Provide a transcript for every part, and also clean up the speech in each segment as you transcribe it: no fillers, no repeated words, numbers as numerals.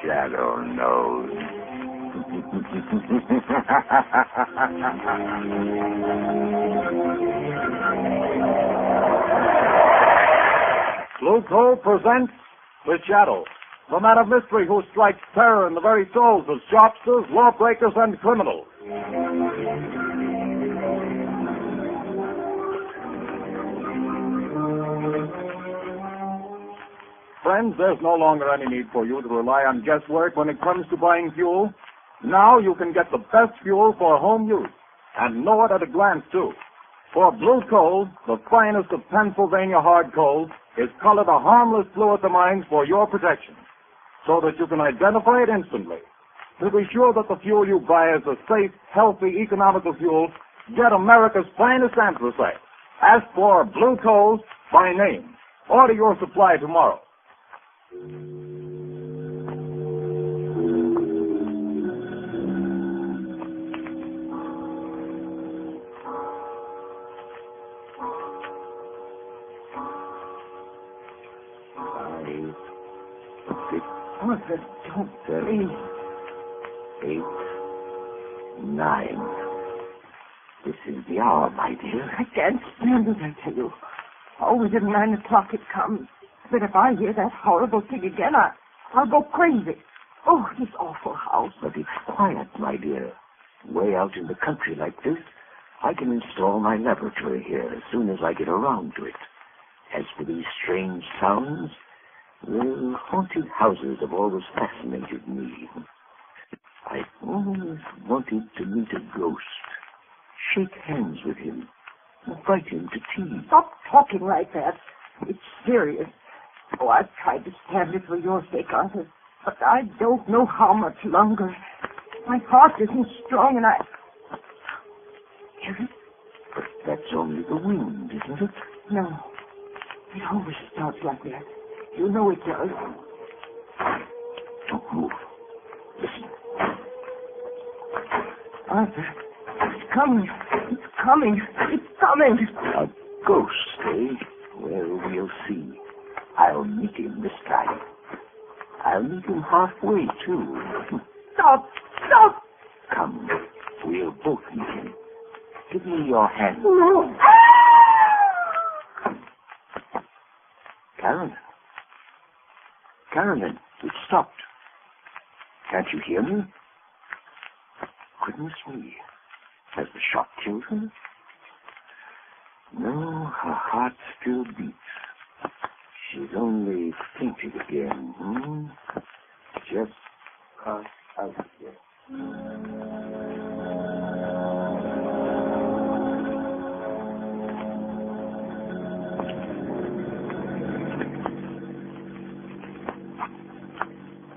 Shadow knows. Blue Coal presents The Shadow, the man of mystery who strikes terror in the very souls of shopsters, lawbreakers, and criminals. Friends, there's no longer any need for you to rely on guesswork when it comes to buying fuel. Now you can get the best fuel for home use, and know it at a glance, too. For Blue Coal, the finest of Pennsylvania hard coal, is colored a harmless blue at the mines for your protection, so that you can identify it instantly. To be sure that the fuel you buy is a safe, healthy, economical fuel, get America's finest anthracite. Ask for Blue Coal by name. Order your supply tomorrow. Arthur, don't please. 8, 9. This is the hour, my dear. I can't stand it, I tell you. Always at 9 o'clock it comes. But if I hear that horrible thing again, I'll go crazy. Oh, this awful house. But it's quiet, my dear. Way out in the country like this, I can install my laboratory here as soon as I get around to it. As for these strange sounds, well, haunted houses have always fascinated me. I've always wanted to meet a ghost, shake hands with him, invite him to tea. Stop talking like that. It's serious. Oh, I've tried to stand it for your sake, Arthur, but I don't know how much longer. My heart isn't strong, and I... Hear it? But that's only the wind, isn't it? No. It always starts like that. You know it does. Don't move. Listen. Arthur, it's coming. It's coming. It's coming. A ghost, eh? Well, we'll see. I'll meet him this time. I'll meet him halfway, too. Stop! Stop! Come, we'll both meet him. Give me your hand. No. Carolyn, it stopped. Can't you hear me? Goodness me. Has the shot killed her? No, her heart still beats. She's only fainted again. Just out here.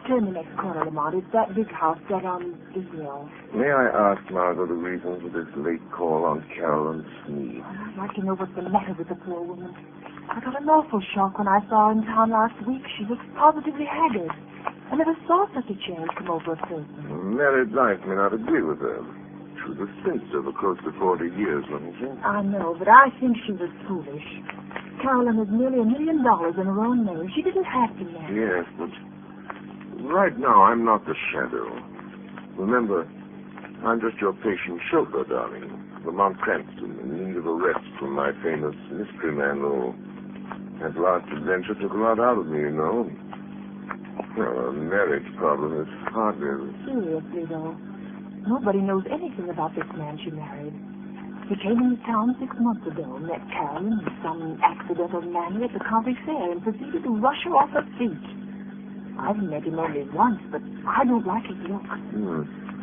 Turn the next corner, Lamont. It's that big house set on the hill. May I ask, Margot, the reason for this late call on Carolyn Sneed? I'd like to know what's the matter with the poor woman. I got an awful shock when I saw her in town last week. She looks positively haggard. I never saw such a change come over a person. Married life may not agree with her. She was a spinster for close to 40 years, wasn't she? I know, but I think she was foolish. Carolyn has nearly $1 million in her own name. She didn't have to marry. Yes, but right now I'm not the shadow. Remember, I'm just your patient chauffeur, darling. Lamont Cranston, in need of a rest from my famous mystery man role. That last adventure took a lot out of me, you know. Well, a marriage problem is hardly... Seriously, though. Nobody knows anything about this man she married. He came into town 6 months ago, met Carolyn in some accidental manner at the county fair, and proceeded to rush her off her feet. I've met him only once, but I don't like his look.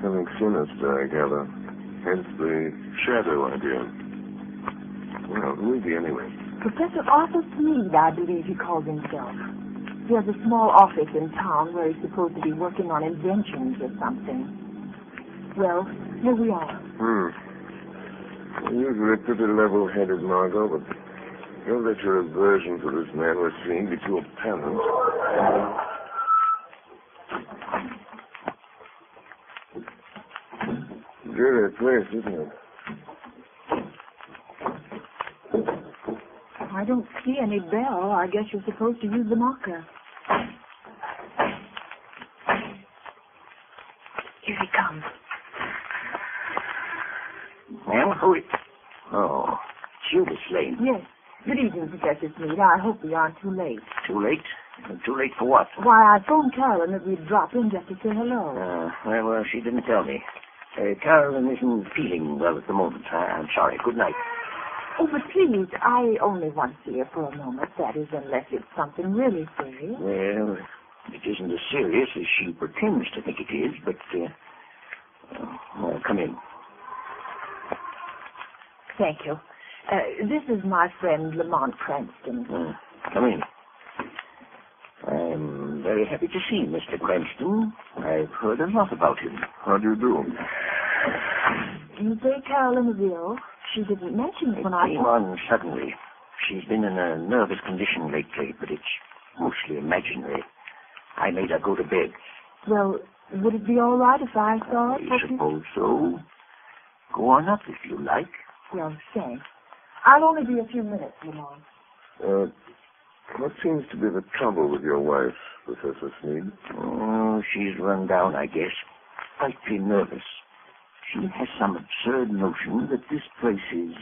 Something sinister, I gather. Hence the shadow idea. Well, who is he anyway? Professor Arthur Sneed, I believe he calls himself. He has a small office in town where he's supposed to be working on inventions or something. Well, here we are. Usually pretty level-headed, Margot, but don't let your aversion for this man we're seeing be too apparent. Dreary place, isn't it? I don't see any bell. I guess you're supposed to use the knocker. Here he comes. Well, who is... Oh, it's you, Miss Lane. Yes. Good evening, Professor Smead. I hope we aren't too late. Too late? Too late for what? Why, I phoned Carolyn that we'd drop in just to say hello. Well, she didn't tell me. Carolyn isn't feeling well at the moment. I'm sorry. Good night. Oh, but please, I only want to see her for a moment. That is, unless it's something really serious. Well, it isn't as serious as she pretends to think it is, but, come in. Thank you. This is my friend Lamont Cranston. Come in. I'm very happy to see Mr. Cranston. I've heard a lot about him. How do you do? You say Carolyn is ill? She didn't mention it when I came on suddenly. She's been in a nervous condition lately, but it's mostly imaginary. I made her go to bed. Well, would it be all right if I saw it? I suppose so. Go on up if you like. Well, thanks. I'll only be a few minutes, Lamont. What seems to be the trouble with your wife, Professor Smead? Oh, she's run down, I guess. Frightfully nervous. She has some absurd notion that this place is,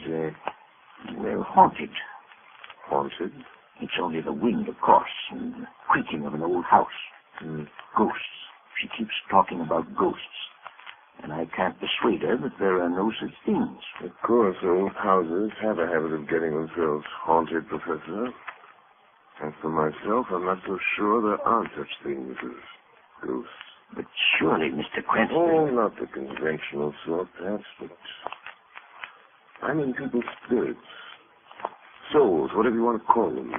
haunted. Haunted? It's only the wind, of course, and the creaking of an old house. Ghosts. She keeps talking about ghosts. And I can't persuade her that there are no such things. Of course, old houses have a habit of getting themselves haunted, Professor. As for myself, I'm not so sure there aren't such things as ghosts. But surely, Mr. Cranston... Oh, not the conventional sort, perhaps, but... I mean people's spirits. Souls, whatever you want to call them.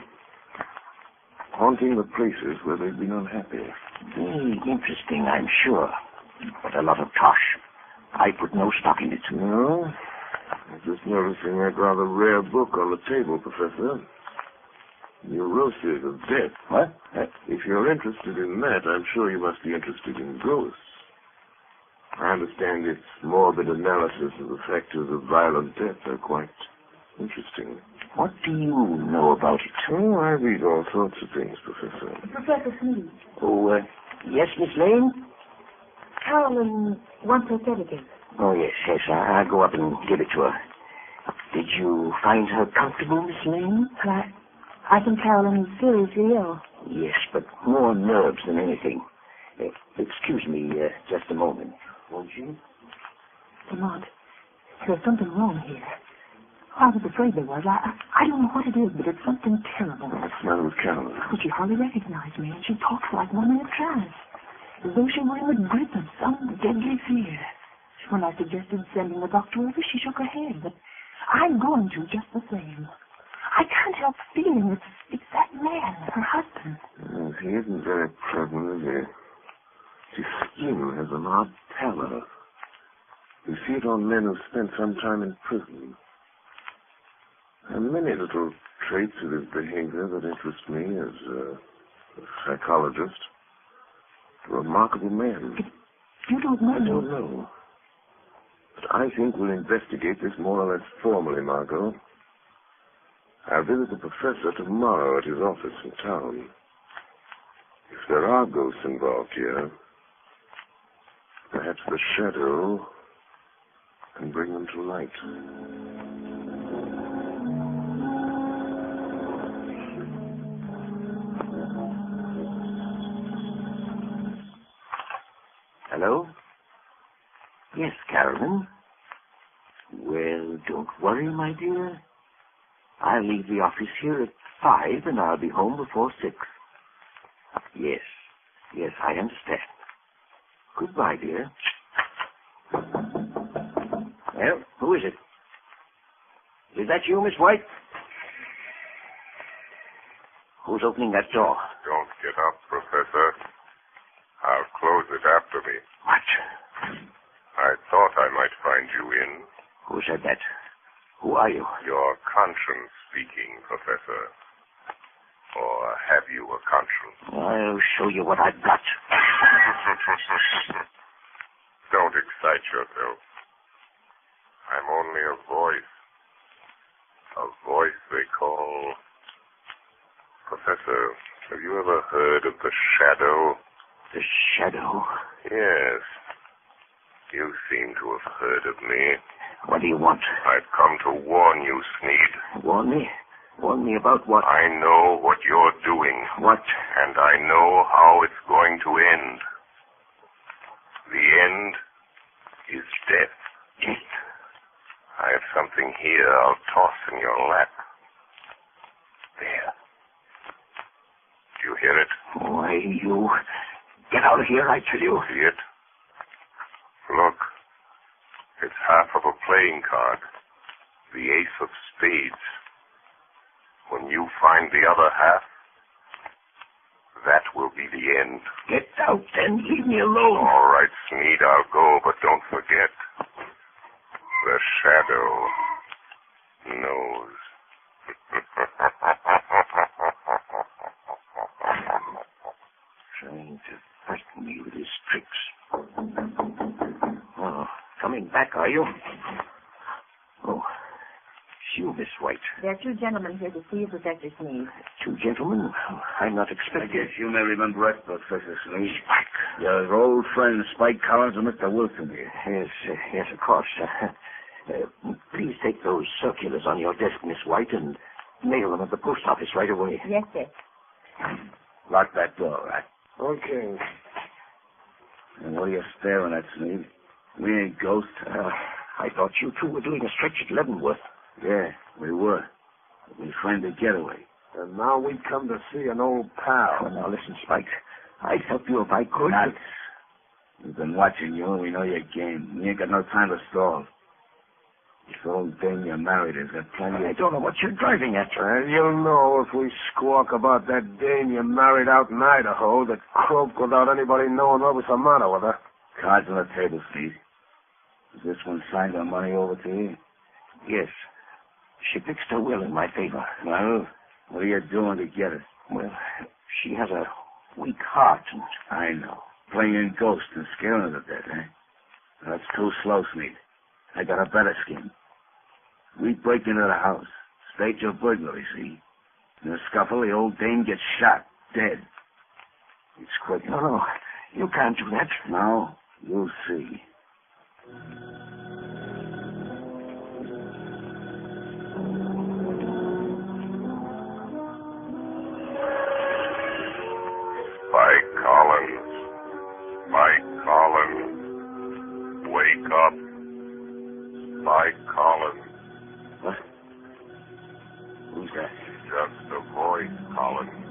Haunting the places where they've been unhappy. Very interesting, I'm sure. But a lot of tosh. I put no stock in it. No? I'm just noticing that rather rare book on the table, Professor. Neurosis of Death. What? If you're interested in that, I'm sure you must be interested in ghosts. I understand its morbid analysis of the factors of violent death are quite interesting. What do you know about it? Oh, I read all sorts of things, Professor. Professor Smead. Oh, yes, Miss Lane? Carolyn wants her sedative. Oh, yes. I'll go up and give it to her. Did you find her comfortable, Miss Lane? I think Carolyn is seriously ill. Yes, but more nerves than anything. Excuse me just a moment, won't you? Lamont, there's something wrong here. I was afraid there was. I don't know what it is, but it's something terrible. What's the matter with Carolyn? But she hardly recognized me, and she talks like one in a trance, as though she were in the grip of some deadly fear. When I suggested sending the doctor over, she shook her head, but I'm going to just the same. I can't help feeling it's that man, her husband. Yes, he isn't very pleasant, is he? His skin has an odd pallor. You see it on men who've spent some time in prison. There are many little traits of his behavior that interest me as a psychologist. A remarkable man. You don't know? I don't know. But I think we'll investigate this more or less formally, Margot. I'll visit the professor tomorrow at his office in town. If there are ghosts involved here, perhaps the shadow can bring them to light. Hello? Yes, Carolyn. Well, don't worry, my dear. I'll leave the office here at 5, and I'll be home before 6. Yes, I understand. Goodbye, dear. Well, who is it? Is that you, Miss White? Who's opening that door? Don't get up, Professor. I'll close it after me. What? I thought I might find you in. Who said that? Who are you? Your conscience speaking, Professor. Or have you a conscience? I'll show you what I've got. Don't excite yourself. I'm only a voice. A voice they call Professor, have you ever heard of the Shadow? The Shadow? Yes. You seem to have heard of me. What do you want? I've come to warn you, Sneed. Warn me? Warn me about what? I know what you're doing. What? And I know how it's going to end. The end is death. Death? I have something here I'll toss in your lap. There. Do you hear it? Why, you... Get out of here, I tell you. See it? Look. It's half of a playing card. The ace of spades. When you find the other half, that will be the end. Get out and leave me alone. All right, Sneed, I'll go, but don't forget. The Shadow knows. Trying to frighten me with his tricks. Oh, coming back, are you? Oh, it's you, Miss White. There are two gentlemen here to see you, Professor Sneed. Two gentlemen? I'm not I expecting... guess you may remember us, Professor Sneed. Spike. Your old friend Spike Collins and Mr. Wilson here. Yes, of course. Please take those circulars on your desk, Miss White, and mail them at the post office right away. Yes, sir. Lock that door, right? Okay. And what are you staring at, Sneed? We ain't ghosts. I thought you two were doing a stretch at Leavenworth. Yeah, we were. But we framed a getaway. And now we come to see an old pal. Oh, now listen, Spike. I'd help you if I could. Nuts. We've been watching you, and we know your game. We ain't got no time to stall. This old dame you're married has got plenty I of... don't know what you're driving at. You'll know if we squawk about that dame you married out in Idaho that croaked without anybody knowing what was the matter with her. Cards on the table, Steve. Is this one signed on money over to you? Yes. She fixed her will in my favor. Well, what are you doing to get it? Well, she has a weak heart, and... I know. Playing ghost and scaring her to death, eh? That's too slow, Sneed. I got a better scheme. We break into the house, stage a burglary, see? In a scuffle, the old dame gets shot, dead. It's quick. No, you can't do that. Now, you'll see. Spike Collins. Spike Collins. Wake up. Spike Collins. What? Who's that? Just a voice, Collins.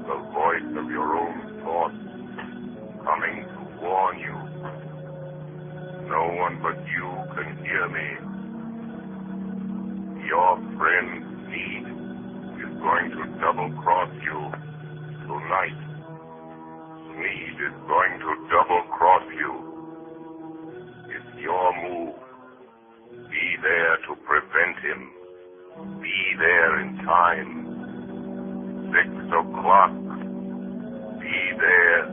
The voice of your own thoughts, coming to warn you. No one but you can hear me. Your friend Sneed is going to double-cross you tonight. Sneed is going to double-cross you. It's your move. Be there to prevent him. Be there in time. 6 o'clock. Be there.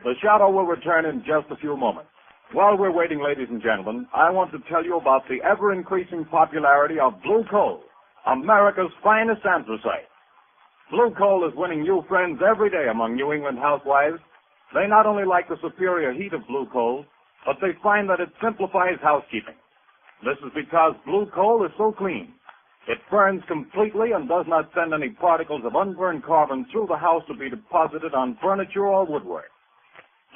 The Shadow will return in just a few moments. While we're waiting, ladies and gentlemen, I want to tell you about the ever-increasing popularity of Blue Coal, America's finest anthracite. Blue Coal is winning new friends every day among New England housewives. They not only like the superior heat of Blue Coal, but they find that it simplifies housekeeping. This is because Blue Coal is so clean. It burns completely and does not send any particles of unburned carbon through the house to be deposited on furniture or woodwork.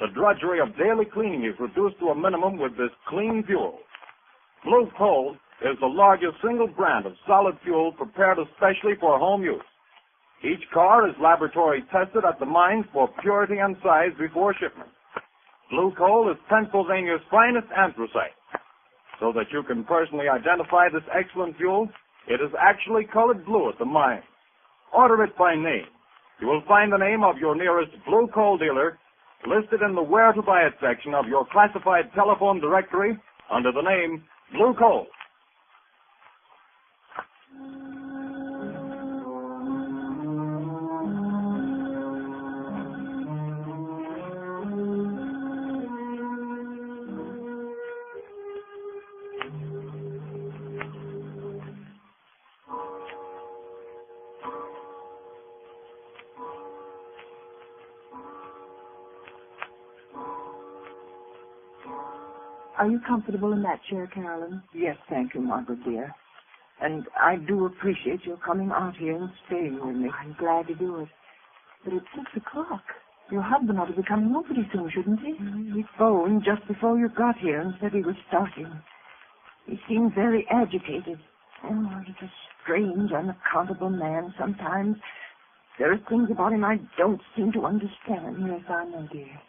The drudgery of daily cleaning is reduced to a minimum with this clean fuel. Blue Coal is the largest single brand of solid fuel prepared especially for home use. Each car is laboratory tested at the mines for purity and size before shipment. Blue Coal is Pennsylvania's finest anthracite. So that you can personally identify this excellent fuel, it is actually colored blue at the mines. Order it by name. You will find the name of your nearest Blue Coal dealer listed in the Where to Buy It section of your classified telephone directory under the name Blue Coal. Are you comfortable in that chair, Carolyn? Yes, thank you, Margaret, dear. And I do appreciate your coming out here and staying with me. I'm glad to do it. But it's 6 o'clock. Your husband ought to be coming home pretty soon, shouldn't he? He phoned just before you got here and said he was starting. He seemed very agitated. Oh, he's a strange, unaccountable man sometimes. There are things about him I don't seem to understand. Yes, I know, dear.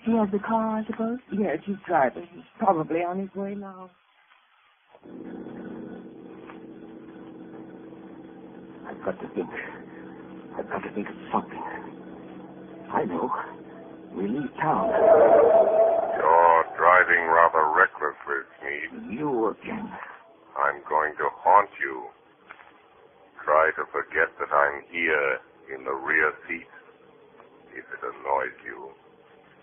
He has the car, I suppose? Yes, he's driving. He's probably on his way now. I've got to think. I've got to think of something. I know. We leave town. You're driving rather recklessly, Smeed. You again. I'm going to haunt you. Try to forget that I'm here in the rear seat. If it annoys you.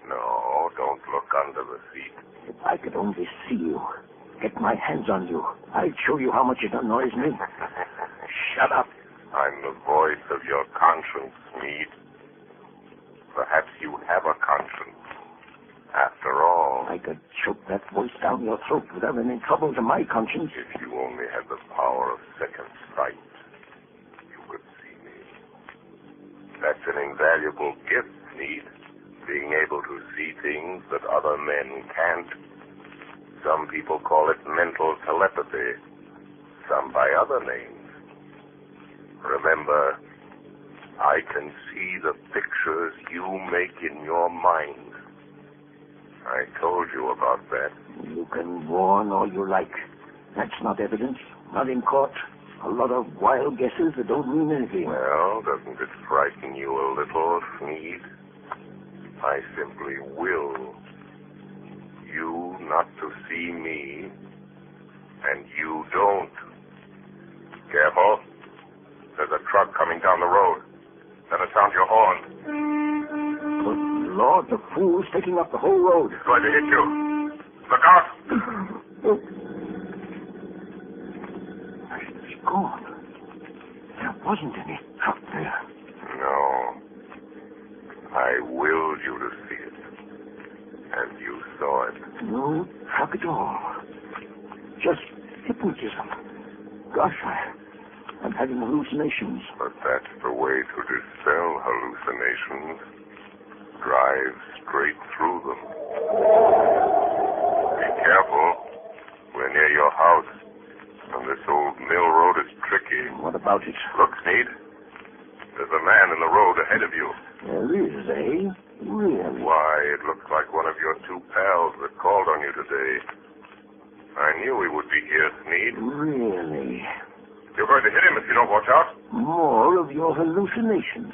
No, don't look under the seat. If I could only see you, get my hands on you, I'd show you how much it annoys me. Shut up. I'm the voice of your conscience, Smeed. Perhaps you have a conscience. After all, I could choke that voice down your throat without any trouble to my conscience. if you only had the power of second sight, you could see me. That's an invaluable gift, Smeed. Being able to see things that other men can't. Some people call it mental telepathy. Some by other names. Remember, I can see the pictures you make in your mind. I told you about that. You can warn all you like. That's not evidence. Not in court. A lot of wild guesses that don't mean anything. Well, doesn't it frighten you a little, Smeed? I simply will you not to see me, and you don't. Careful. There's a truck coming down the road. Better sound your horn. Good Lord, the fool's taking up the whole road. It's going to hit you. Look out! It's gone. There wasn't any truck there. No. I willed you to see it. And you saw it. No truck at all. Just hypnotism. Gosh, I'm having hallucinations. But that's the way to dispel hallucinations. Drive straight through them. Be careful. We're near your house. And this old mill road is tricky. What about it? Look, Sneed. There's a man in the road ahead of you. There is, eh? Really? Why, it looks like one of your two pals that called on you today. I knew he would be here, Sneed. Really? You're going to hit him if you don't watch out. More of your hallucinations.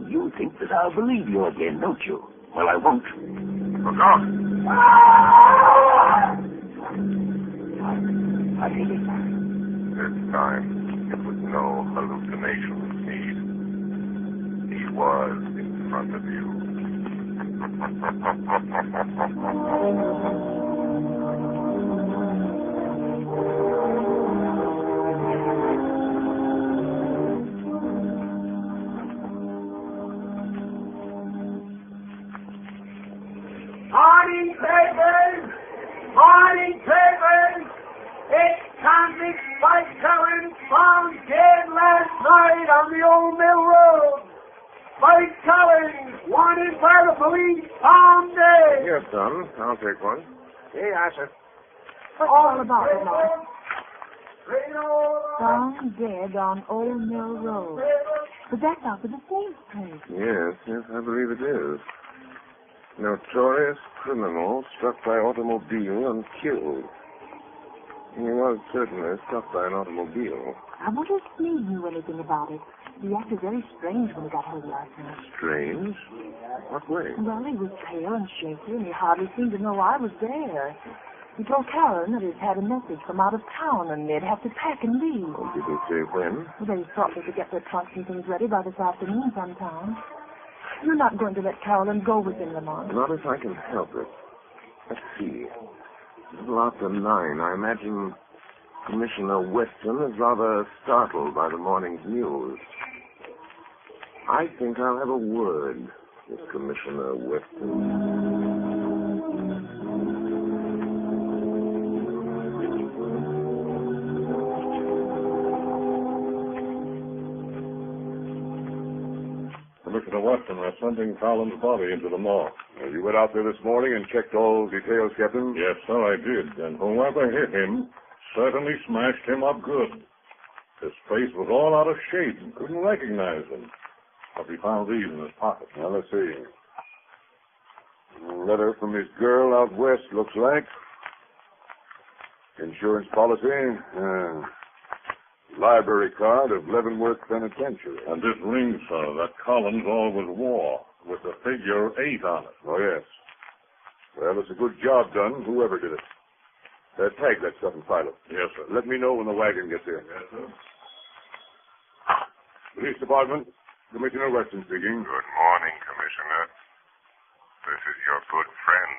You think that I'll believe you again, don't you? Well, I won't. Look out. I hit it. This time, it was no hallucination, Sneed. He was in front of you. Morning papers! Morning papers! It's convict Spike Cullen found dead last night on the old mill road. Spike Cullen, wanted by the police, found dead. Yes, son. I'll take one. Yeah, sir. What's all about it, Lord? Rain all Found dead on Old Mill Road. But that's out of the safe place. Yes, I believe it is. Notorious criminal struck by automobile and killed. He was certainly struck by an automobile. I wonder if Sneed knew anything about it. He acted very strange when he got home last night. Strange? What way? Well, he was pale and shaky, and he hardly seemed to know I was there. He told Karen that he'd had a message from out of town, and they'd have to pack and leave. Oh, did he say when? Well, they thought they could get their trunks and things ready by this afternoon sometime. You're not going to let Carolyn go with him, Lamont. Not if I can help it. Let's see. A little after 9. I imagine Commissioner Weston is rather startled by the morning's news. I think I'll have a word with Commissioner Weston. sending Collins' body into the morgue. You went out there this morning and checked all details, Captain? Yes, sir, I did. And whoever hit him certainly smashed him up good. His face was all out of shape and couldn't recognize him. But we found these in his pocket. Now, let's see. A letter from his girl out west, looks like. Insurance policy. Library card of Leavenworth Penitentiary. And this ring, sir, that Collins always wore, with the figure 8 on it. Oh, yes. Well, it's a good job done, whoever did it. Tag that stuff and file it. Yes, sir. Let me know when the wagon gets here. Yes, sir. Police Department, Commissioner Weston speaking. Good morning, Commissioner. This is your good friend,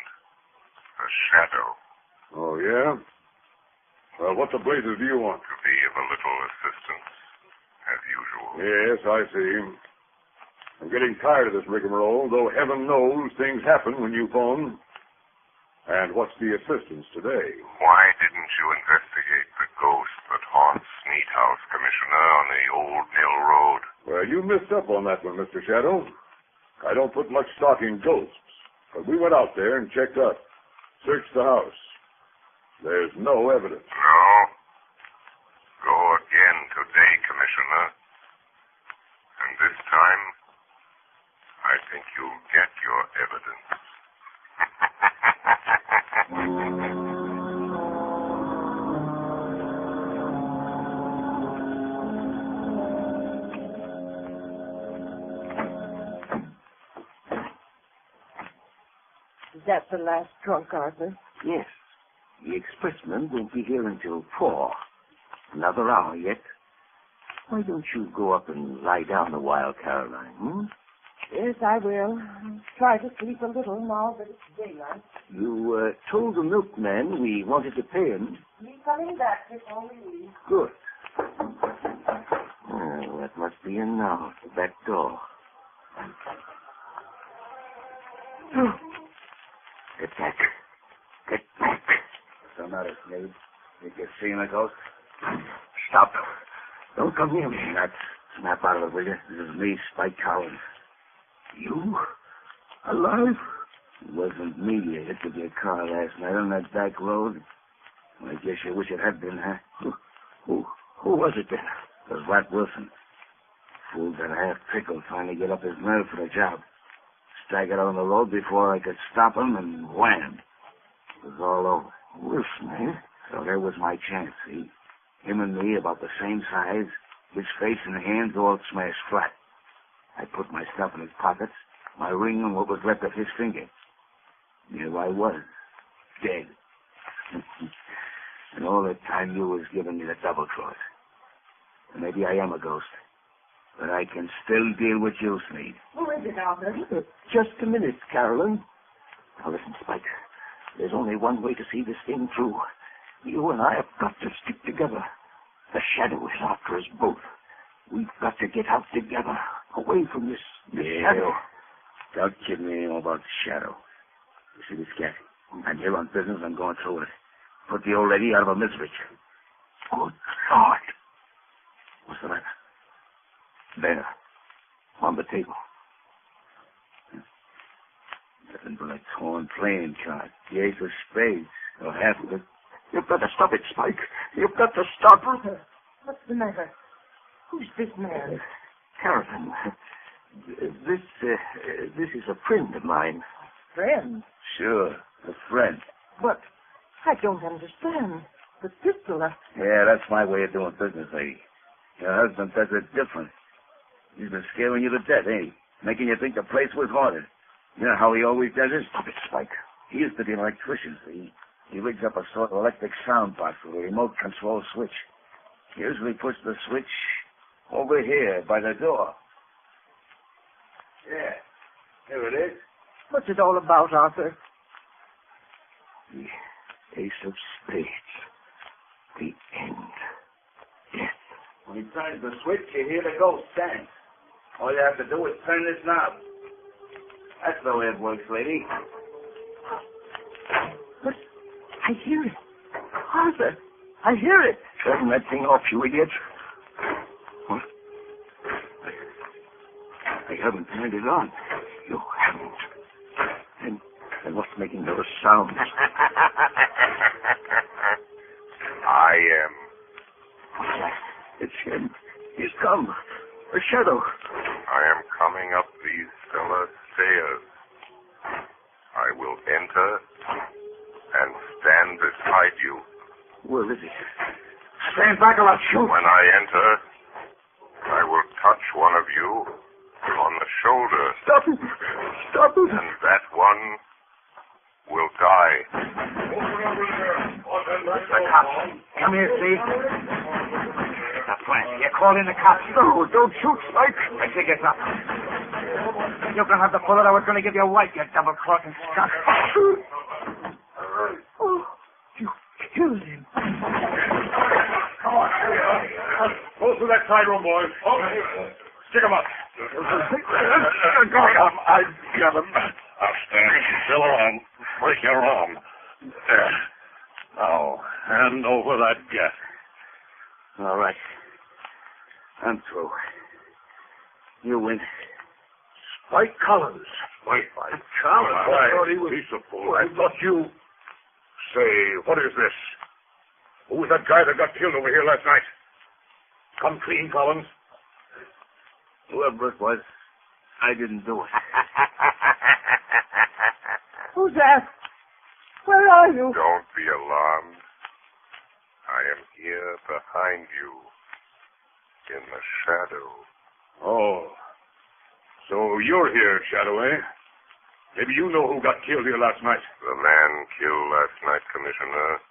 the Shadow. Oh, yeah? Well, what the blazes do you want? To be of a little assistance, as usual. Yes, I see. I'm getting tired of this rigmarole, though heaven knows things happen when you phone. And what's the assistance today? Why didn't you investigate the ghost that haunts Sneed House, Commissioner, on the old Mill Road? Well, you missed up on that one, Mr. Shadow. I don't put much stock in ghosts, but we went out there and checked up, searched the house. There's no evidence. No? Go again today, Commissioner. And this time, I think you'll get your evidence. Is that the last trunk, Arthur? Yes. The expressman won't be here until 4. Another hour yet. Why don't you go up and lie down a while, Caroline, Yes, I will. I'll try to sleep a little now that it's daylight. You told the milkman we wanted to pay him. He's coming back before we leave. Good. Oh, that must be in now, the back door. Get back. Get back. What's the matter, Sneed? Think you're seeing a ghost? Stop. Don't come near me. Snap out of it, will you? This is me, Spike Collins. You? Alive? It wasn't me you hit with your car last night on that back road. I guess you wish it had been, huh? Who was it then? It was Rat Wilson. Fool got half tickled trying to get up his nerve for the job. Staggered out on the road before I could stop him, and wham! It was all over. Wilson, eh? So there was my chance, see? Him and me about the same size, his face and hands all smashed flat. I put my stuff in his pockets, my ring and what was left of his finger. Here I was, dead. And all the time you was giving me the double cross. Maybe I am a ghost, but I can still deal with you, Sneed. Who is it, Arthur? Just a minute, Carolyn. Now listen, Spike. There's only one way to see this thing through. You and I have got to stick together. The Shadow is after us both. We've got to get out together, away from this Shadow. Don't kid me anymore about the Shadow. You see this cat? I'm here on business. I'm going through it. Put the old lady out of her misery. Good Lord. What's the matter? There. On the table. Nothing but a torn playing card. The ace of spades, or half of it. You've got to stop it, Spike. You've got to stop it. What's the matter? Who's this man? Carolyn, this is a friend of mine. Friend? Sure, a friend. But I don't understand. The pistol. Yeah, that's my way of doing business, lady. Your husband does it different. He's been scaring you to death, ain't he? Making you think the place was haunted. You know how he always does it? Stop it, Spike. He used to be an electrician, see? He rigs up a sort of electric sound box with a remote control switch. He usually puts the switch over here by the door. Yeah, here it is. What's it all about, Arthur? The ace of spades. The end. Death. When he turns the switch, you hear the ghost dance. All you have to do is turn this knob. That's the way it works, lady. But I hear it. Arthur, I hear it. Turn that thing off, you idiot. What? I haven't turned it on. You haven't. And what's making those sounds? I am. What's that? It's him. He's come. A shadow. I am coming up these cellar stairs. I will enter and stand beside you. Where is he? Stand back or I'll shoot. When I enter, I will touch one of you on the shoulder. Stop it! Stop it! And that one will die. The cops. Come here, Steve. It's a plant. You're calling the cops. No, don't shoot, Spike. I think it's up. You can have the bullet I was going to give you right, you double-crossing skunk. Oh, you killed him. Come on. Go through that side room, boys. Stick him up. I got him. Outstanding. Still on. Break your arm. There. Now, hand over that gas. All right. I'm through. You win. Spike Collins. Spike Collins? I thought he was... Peaceable. I thought you... Say, what is this? Who was that guy that got killed over here last night? Come clean, Collins. Whoever it was, I didn't do it. Who's that? Where are you? Don't be alarmed. I am here behind you, in the shadow. Oh. So you're here, Shadow, eh? Maybe you know who got killed here last night. The man killed last night, Commissioner,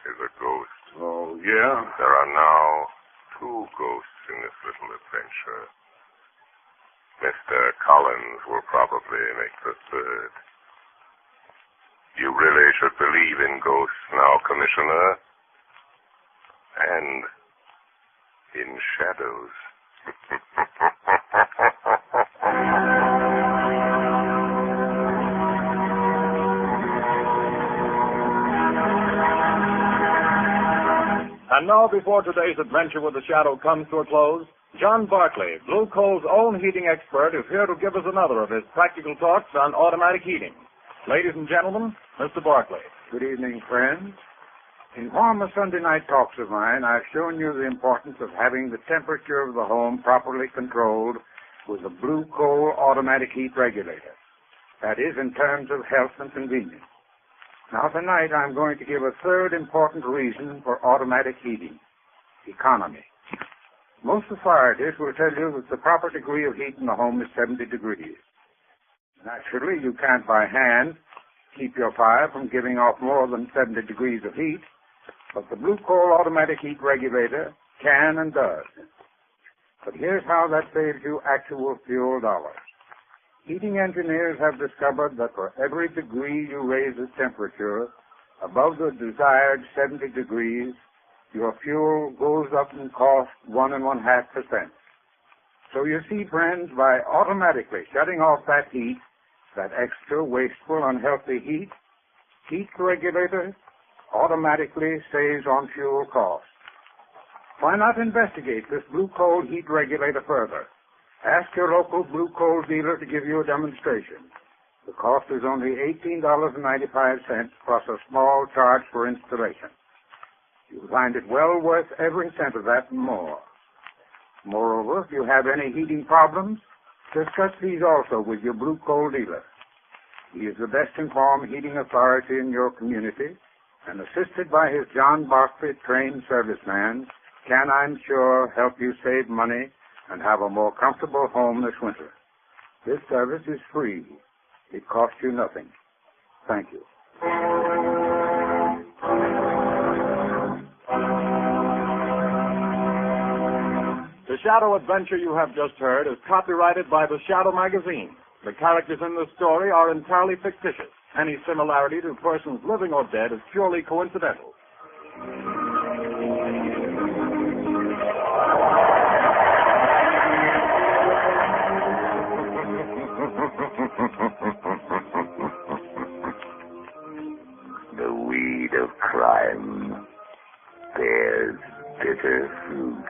is a ghost. Oh, yeah? There are now 2 ghosts in this little adventure. Mr. Collins will probably make the 3rd. You really should believe in ghosts now, Commissioner. And in shadows. And now, before today's adventure with the shadow comes to a close, John Barclay, Blue Coal's own heating expert, is here to give us another of his practical talks on automatic heating. Ladies and gentlemen, Mr. Barclay. Good evening, friends. In former Sunday night talks of mine, I've shown you the importance of having the temperature of the home properly controlled with a Blue Coal automatic heat regulator. That is, in terms of health and convenience. Now, tonight, I'm going to give a 3rd important reason for automatic heating: economy. Most authorities will tell you that the proper degree of heat in the home is 70 degrees. Naturally, you can't by hand keep your fire from giving off more than 70 degrees of heat, but the Blue Coal automatic heat regulator can and does. But here's how that saves you actual fuel dollars. Heating engineers have discovered that for every degree you raise the temperature above the desired 70 degrees, your fuel goes up in cost 1.5%. So you see, friends, by automatically shutting off that heat, that extra, wasteful, unhealthy heat, heat regulator automatically saves on fuel costs. Why not investigate this Blue Coal heat regulator further? Ask your local Blue Coal dealer to give you a demonstration. The cost is only $18.95 plus a small charge for installation. You'll find it well worth every cent of that and more. Moreover, if you have any heating problems, discuss these also with your Blue Coal dealer. He is the best informed heating authority in your community, and assisted by his John Barclay trained serviceman, can, I'm sure, help you save money and have a more comfortable home this winter. This service is free. It costs you nothing. Thank you. The Shadow adventure you have just heard is copyrighted by the Shadow magazine. The characters in this story are entirely fictitious. Any similarity to persons living or dead is purely coincidental. The weed of crime bears bitter fruit.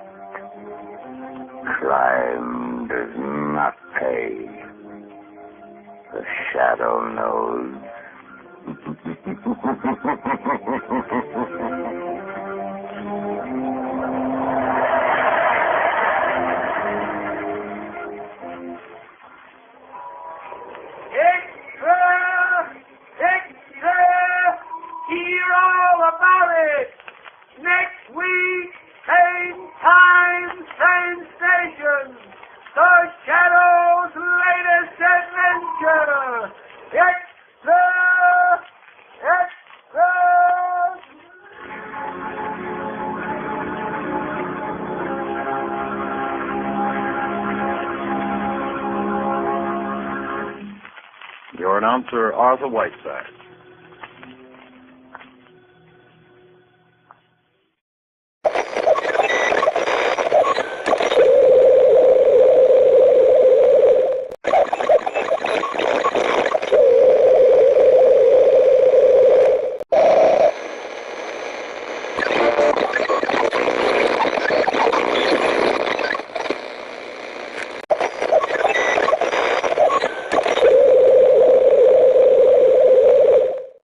Crime does not pay. shadows. Hear all about it. Next week, same time, same station. The Shadow's latest adventure. Extra! Extra! Your announcer, Arthur Whiteside.